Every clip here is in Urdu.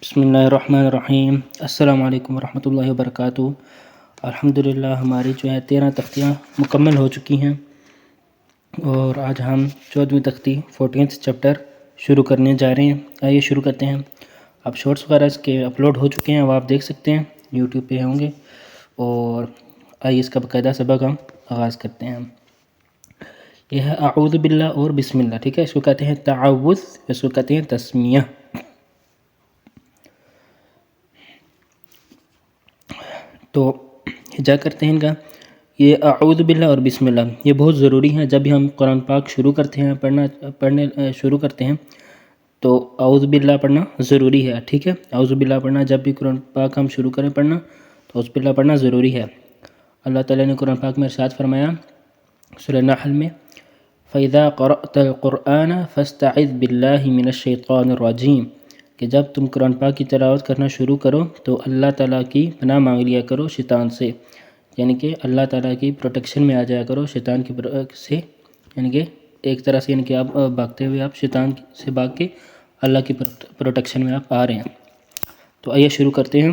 بسم اللہ الرحمن الرحیم۔ السلام علیکم ورحمۃ اللہ وبرکاتہ۔ الحمدللہ ہماری جو ہے 13 تختیاں مکمل ہو چکی ہیں اور آج ہم 14ویں تختی 14th چیپٹر شروع کرنے جا رہے ہیں۔ آئیے شروع کرتے ہیں۔ اب شارٹس وغیرہ اس کے اپلوڈ ہو چکے ہیں، اب آپ دیکھ سکتے ہیں، یوٹیوب پہ ہوں گے۔ اور آئیے اس کا باقاعدہ سبق ہم آغاز کرتے ہیں۔ یہ ہے اعوذ باللہ اور بسم اللہ، ٹھیک ہے۔ اس کو کہتے ہیں تعوذ، اس کو کہتے ہیں تسمیہ۔ تو ہجا کرتے ہیں ان کا، یہ اعوذ باللہ اور بسم اللہ یہ بہت ضروری ہیں۔ جب بھی ہم قرآن پاک شروع کرتے ہیں پڑھنے شروع کرتے ہیں تو اعوذ باللہ پڑھنا ضروری ہے، ٹھیک ہے۔ اعوذ باللہ پڑھنا، جب بھی قرآن پاک ہم شروع کریں پڑھنا تو اعوذ باللہ پڑھنا ضروری ہے۔ اللہ تعالیٰ نے قرآن پاک میں ارشاد فرمایا سورہ نحل میں، فَإِذَا قَرَأْتَ الْقُرْآنَ فَاسْتَعِذْ بِاللَّهِ مِنَ الشَّيْطَانِ الرَّجِيمِ، کہ جب تم قرآن پاک کی تلاوت کرنا شروع کرو تو اللہ تعالیٰ کی پناہ مانگ لیا کرو شیطان سے، یعنی کہ اللہ تعالیٰ کی پروٹیکشن میں آ جایا کرو شیطان کی سے، یعنی کہ ایک طرح سے، یعنی کہ آپ بھاگتے ہوئے آپ شیطان سے بھاگ کے اللہ کی پروٹیکشن میں آپ آ رہے ہیں۔ تو آئیے شروع کرتے ہیں،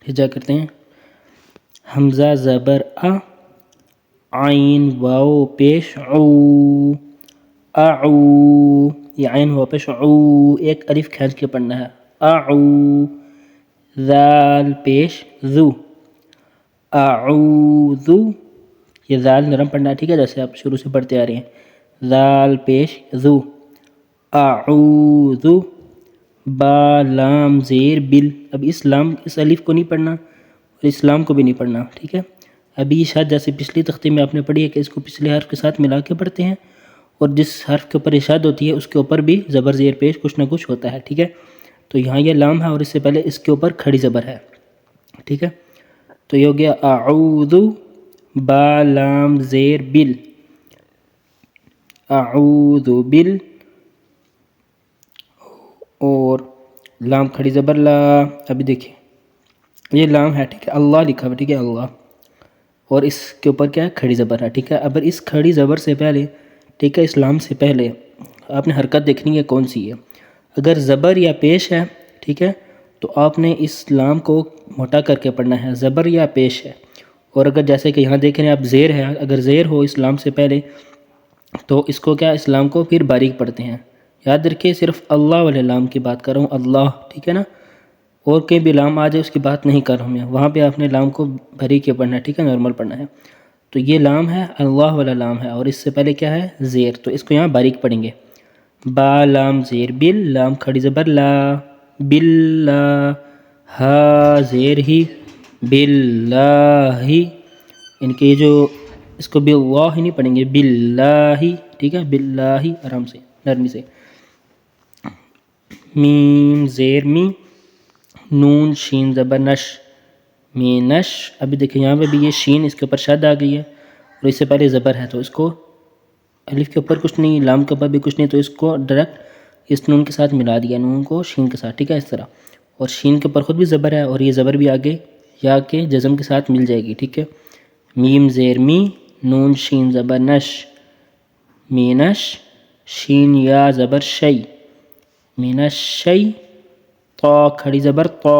ہجا کرتے ہیں۔ حمزہ زبر آ، عین واو پیش عو، اعو، یہ عین واو پیش عو، ایک الف کھینچ کے پڑھنا ہے، اعو، ذال پیش ذو، اعوذ، یہ ذال نرم پڑھنا ہے، ٹھیک ہے، جیسے آپ شروع سے پڑھتے آ رہے ہیں، ذال پیش ذو، اعوذ، با لام زیر بل، اب اس لام اس الف کو نہیں پڑھنا اور اس لام کو بھی نہیں پڑھنا، ٹھیک ہے۔ ابھی اشاد جیسے پچھلی تختی میں آپ نے پڑھی ہے کہ اس کو پچھلے حرف کے ساتھ ملا کے پڑھتے ہیں، اور جس حرف کے اوپر اشاد ہوتی ہے اس کے اوپر بھی زبر زیر پیش کچھ نہ کچھ ہوتا ہے، ٹھیک ہے۔ تو یہاں یہ لام ہے اور اس سے پہلے اس کے اوپر کھڑی زبر ہے، ٹھیک ہے۔ تو یہ ہو گیا اعوذ، با لام زیر بل، اعوذ بل، اور لام کھڑی زبر لا۔ ابھی دیکھیں یہ لام ہے، ٹھیک ہے، اللہ لکھا ہوا، ٹھیک ہے، اللہ، اور اس کے اوپر کیا ہے، کھڑی زبر ہے، ٹھیک ہے۔ اگر اس کھڑی زبر سے پہلے، ٹھیک ہے، اس لام سے پہلے آپ نے حرکت دیکھنی ہے کون سی ہے۔ اگر زبر یا پیش ہے، ٹھیک ہے، تو آپ نے اس لام کو موٹا کر کے پڑھنا ہے، زبر یا پیش ہے۔ اور اگر جیسے کہ یہاں دیکھ رہے ہیں آپ زیر ہے، اگر زیر ہو اس لام سے پہلے تو اس کو کیا، اس لام کو پھر باریک پڑھتے ہیں۔ یاد رکھیے صرف اللہ والے لام کی بات کر رہا ہوں، اللہ، ٹھیک ہے نا، اور کہیں بھی لام آ جائے اس کی بات نہیں کر رہا ہوں میں، وہاں پہ آپ نے لام کو باریک کے پڑھنا ہے، ٹھیک ہے، نارمل پڑھنا ہے۔ تو یہ لام ہے، اللہ والا لام ہے، اور اس سے پہلے کیا ہے، زیر، تو اس کو یہاں باریک پڑھیں گے، با لام زیر بل، لام کھڑی زبر لا، باللہ، ہا زیر ہی، باللہ، ان کے جو اس کو باللہ نہیں پڑھیں گے، باللہ، ٹھیک ہے، باللہ، آرام سے نرمی سے۔ میم زیر می، نون شین زبر نش، مینش، ابھی دیکھیں یہاں پہ بھی یہ شین اس کے اوپر شد آ گئی ہے اور اس سے پہلے زبر ہے، تو اس کو الف کے اوپر کچھ نہیں، لام کے اوپر بھی کچھ نہیں، تو اس کو ڈائریکٹ اس نون کے ساتھ ملا دیا، نون کو شین کے ساتھ، ٹھیک ہے، اس طرح، اور شین کے اوپر خود بھی زبر ہے اور یہ زبر بھی آگے یا کے جزم کے ساتھ مل جائے گی، ٹھیک ہے۔ میم زیر می، نون شین زبر نش، مینش، شین یا زبر شی، مینش شی، طا کھڑی زبر طا،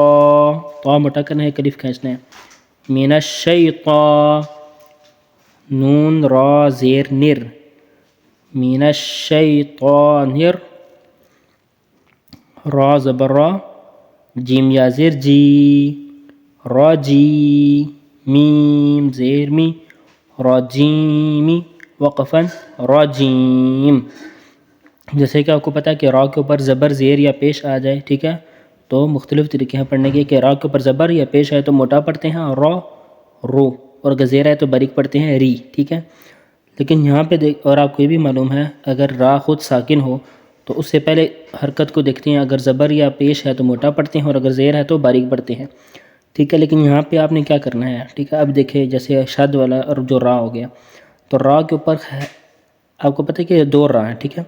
طا موٹا کرنا ہے، الف کھینچنا ہے، مینش شیطا، نون را زیر نر، مینش شیطانر، را زبر را، جیم یا زیر جی، راجی، میم زیر می، راجیمی، وقفاً راجیم۔ جیسے کہ آپ کو پتا ہے کہ را کے اوپر زبر زیر یا پیش آ جائے، ٹھیک ہے، تو مختلف طریقے ہیں پڑھنے کے، کہ را کے اوپر زبر یا پیش آئے تو موٹا پڑھتے ہیں را، رو، اور اگر زیر آئے تو باریک پڑھتے ہیں ری، ٹھیک ہے۔ لیکن یہاں پہ دیکھ، اور آپ کو یہ بھی معلوم ہے اگر را خود ساکن ہو تو اس سے پہلے حرکت کو دیکھتے ہیں، اگر زبر یا پیش ہے تو موٹا پڑھتے ہیں اور اگر زیر ہے تو باریک پڑھتے ہیں، ٹھیک ہے۔ لیکن یہاں پہ آپ نے کیا کرنا ہے، ٹھیک ہے، اب دیکھیں جیسے شد والا اور جو را ہو گیا، تو را کے اوپر آپ کو پتہ ہے کہ دو را ہیں، ٹھیک ہے،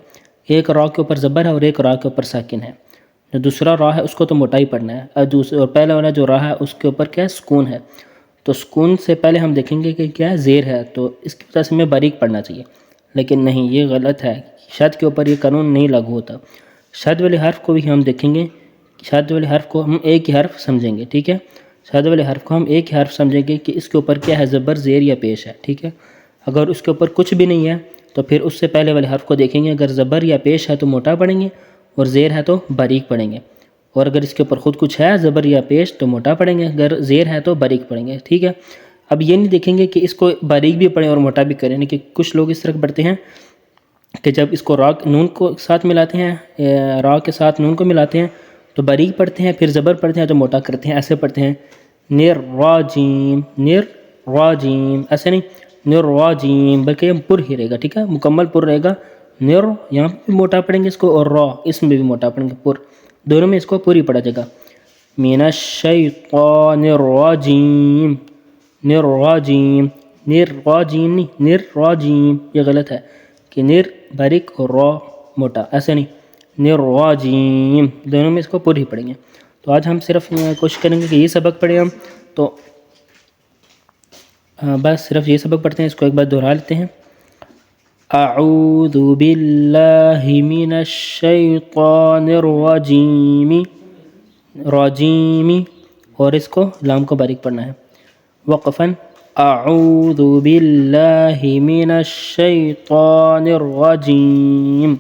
ایک را کے اوپر زبر ہے اور ایک را کے اوپر ساکن ہے، جو دوسرا را ہے اس کو تو موٹا ہی پڑھنا ہے، اور پہلا والا جو را ہے اس کے اوپر کیا ہے، سکون ہے، تو سکون سے پہلے ہم دیکھیں گے کہ کیا ہے، زیر ہے، تو اس کی وجہ سے ہمیں باریک پڑھنا چاہیے، لیکن نہیں، یہ غلط ہے، شد کے اوپر یہ قانون نہیں لاگو ہوتا۔ شد والے حرف کو بھی ہم دیکھیں گے شادی والے حرف کو ہم ایک ہی حرف سمجھیں گے، ٹھیک ہے، شادی والے حرف کو ہم ایک ہی حرف سمجھیں گے کہ اس کے اوپر کیا ہے، زبر، زیر یا پیش ہے، ٹھیک ہے۔ اگر اس کے اوپر کچھ بھی نہیں ہے تو پھر اس سے پہلے والے حرف کو دیکھیں گے، اگر زبر یا پیش ہے تو موٹا پڑھیں گے، اور زیر ہے تو باریک پڑھیں گے، اور اگر اس کے اوپر خود کچھ ہے زبر یا پیش تو موٹا پڑھیں گے، اگر زیر ہے تو باریک پڑھیں گے، ٹھیک ہے۔ اب یہ نہیں دیکھیں گے کہ اس کو باریک بھی پڑھیں اور موٹا بھی کریں، کہ کچھ لوگ اس طرح پڑھتے ہیں کہ جب اس کو را نون کو ساتھ ملاتے ہیں، را کے ساتھ نون کو ملاتے ہیں تو باریک پڑھتے ہیں، پھر زبر پڑھتے ہیں تو موٹا کرتے ہیں، ایسے پڑھتے ہیں نر راجیم، نر راجیم، ایسے نہیں نر راجیم، بلکہ یہ پر ہی رہے گا، ٹھیک ہے، مکمل پر رہے گا۔ نر یہاں پہ بھی موٹا پڑھیں گے اس کو، اور را اس میں بھی موٹا پڑھیں گے، پر، دونوں میں اس کو پوری پڑھا جائے گا۔ من الشیطان الرجیم، نر راجیم، نر راجیم نہیں، نر راجیم، یہ غلط ہے کہ نر باریک اور را موٹا، ایسے نہیں، نر راجیم، دونوں میں اس کو پوری پڑھیں گے۔ تو آج ہم صرف کوشش کریں گے کہ یہ سبق پڑھیں ہم، تو بس صرف یہ سبق پڑھتے ہیں، اس کو ایک بار دہرا لیتے ہیں۔ اعوذ باللہ من الشیطان الرجیم، راجیمی، اور اس کو لام کو باریک پڑھنا ہے، وقفاً اعوذ باللہ من الشیطان الرجیم۔